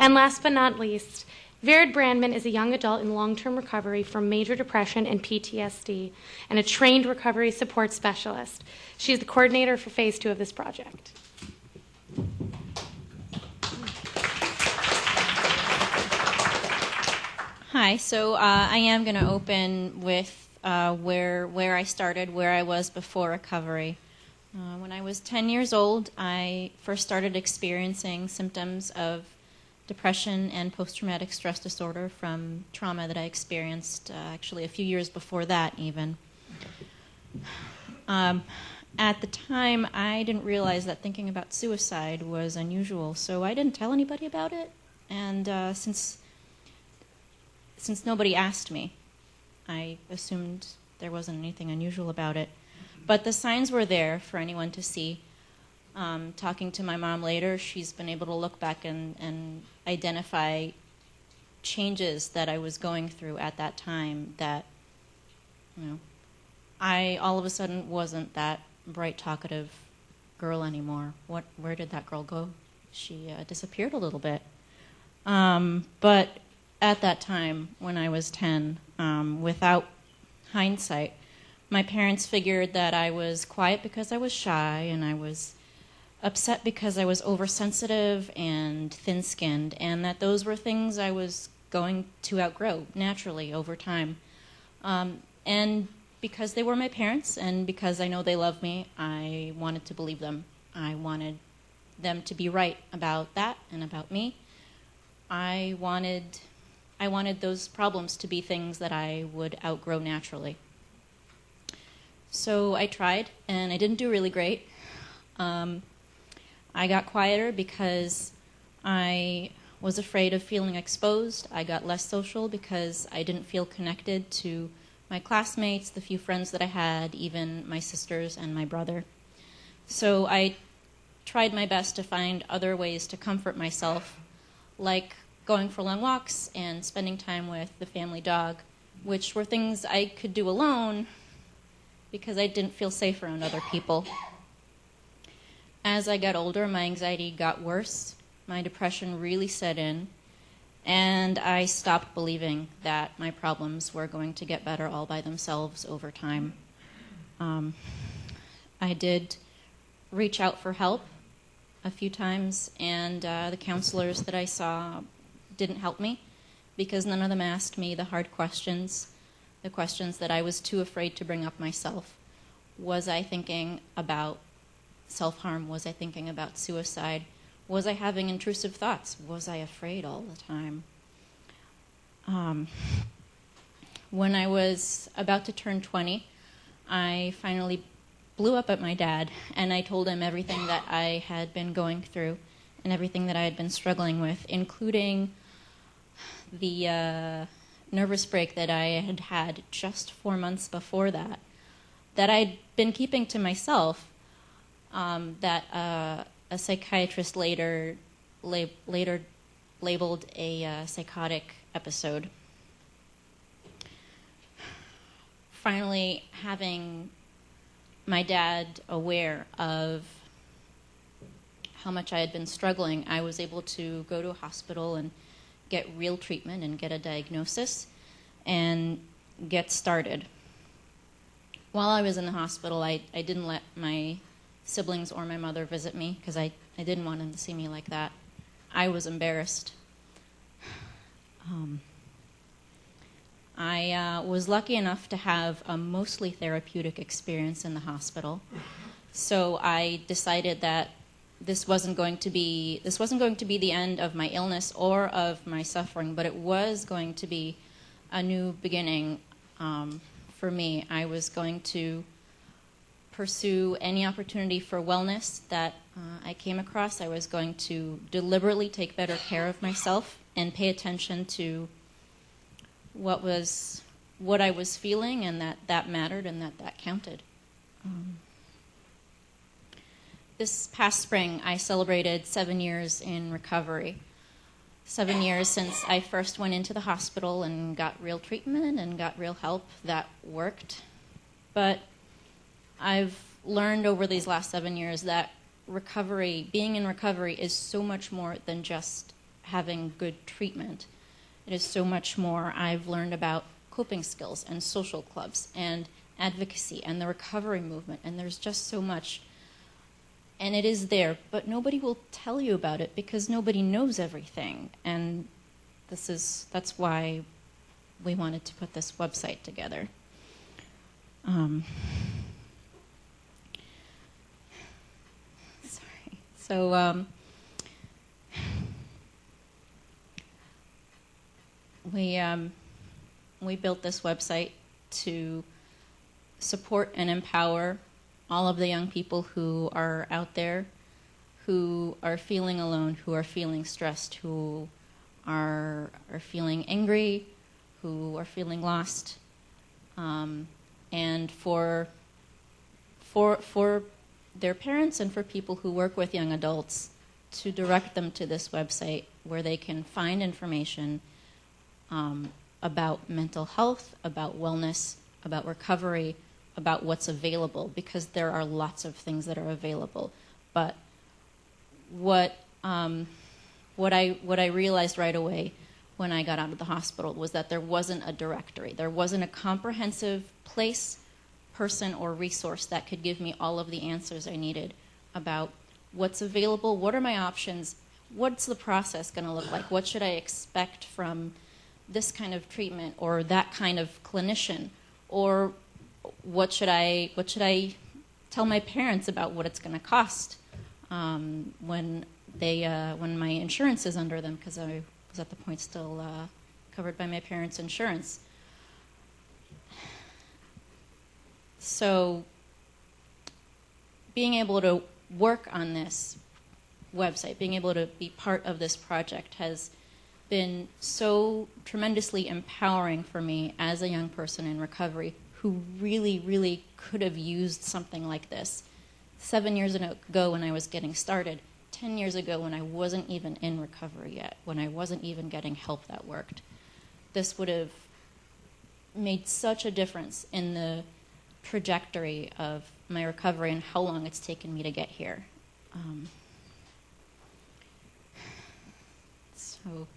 And last but not least, Vered Brandman is a young adult in long-term recovery from major depression and PTSD and a trained recovery support specialist. She is the coordinator for Phase 2 of this project. Hi, so I am going to open with where I started, where I was before recovery. When I was 10 years old, I first started experiencing symptoms of depression and post-traumatic stress disorder from trauma that I experienced actually a few years before that even. At the time, I didn't realize that thinking about suicide was unusual, so I didn't tell anybody about it. And since nobody asked me, I assumed there wasn't anything unusual about it. But the signs were there for anyone to see. Talking to my mom later, she's been able to look back and identify changes that I was going through at that time that, I all of a sudden wasn't that bright, talkative girl anymore. Where did that girl go? She disappeared a little bit. But at that time, when I was 10, without hindsight, my parents figured that I was quiet because I was shy, and I was upset because I was oversensitive and thin-skinned, and that those were things I was going to outgrow naturally over time. And because they were my parents, and because I know they love me, I wanted to believe them. I wanted them to be right about that and about me. I wanted those problems to be things that I would outgrow naturally. So I tried, and I didn't do really great. I got quieter because I was afraid of feeling exposed. I got less social because I didn't feel connected to my classmates, the few friends that I had, even my sisters and my brother. So I tried my best to find other ways to comfort myself, like going for long walks and spending time with the family dog, which were things I could do alone because I didn't feel safe around other people. As I got older, my anxiety got worse, my depression really set in, and I stopped believing that my problems were going to get better all by themselves over time. I did reach out for help a few times, and the counselors that I saw didn't help me because none of them asked me the hard questions, the questions that I was too afraid to bring up myself. Was I thinking about self-harm? Was I thinking about suicide? Was I having intrusive thoughts? Was I afraid all the time? When I was about to turn 20, I finally blew up at my dad, and I told him everything that I had been going through and everything that I had been struggling with, including the nervous break that I had had just 4 months before that I'd been keeping to myself, that a psychiatrist later labeled a psychotic episode. Finally, having my dad aware of how much I had been struggling, I was able to go to a hospital and get real treatment and get a diagnosis and get started. While I was in the hospital, I didn't let my siblings or my mother visit me because I didn't want them to see me like that. I was embarrassed. I was lucky enough to have a mostly therapeutic experience in the hospital, so I decided that this wasn't going to be the end of my illness or of my suffering, but it was going to be a new beginning for me. I was going to pursue any opportunity for wellness that I came across. I was going to deliberately take better care of myself and pay attention to what I was feeling, and that mattered and that counted. This past spring, I celebrated 7 years in recovery. 7 years since I first went into the hospital and got real treatment and got real help that worked. But I've learned over these last 7 years that being in recovery is so much more than just having good treatment. It is so much more. I've learned about coping skills and social clubs and advocacy and the recovery movement, and there's just so much. And it is there, but nobody will tell you about it because nobody knows everything. And that's why we wanted to put this website together. Sorry. So we built this website to support and empower all of the young people who are out there, who are feeling alone, who are feeling stressed, who are feeling angry, who are feeling lost, and for their parents and for people who work with young adults to direct them to this website where they can find information about mental health, about wellness, about recovery, about what's available, because there are lots of things that are available. But what I realized right away when I got out of the hospital was that there wasn't a directory. There wasn't a comprehensive place, person, or resource that could give me all of the answers I needed about what's available, what are my options, what's the process going to look like, what should I expect from this kind of treatment or that kind of clinician, or what should I tell my parents about what it's going to cost when my insurance is under them, because I was at the point still covered by my parents' insurance. So being able to work on this website, being able to be part of this project has been so tremendously empowering for me as a young person in recovery who really, really could have used something like this 7 years ago when I was getting started, 10 years ago when I wasn't even in recovery yet, when I wasn't even getting help that worked. This would have made such a difference in the trajectory of my recovery and how long it's taken me to get here. So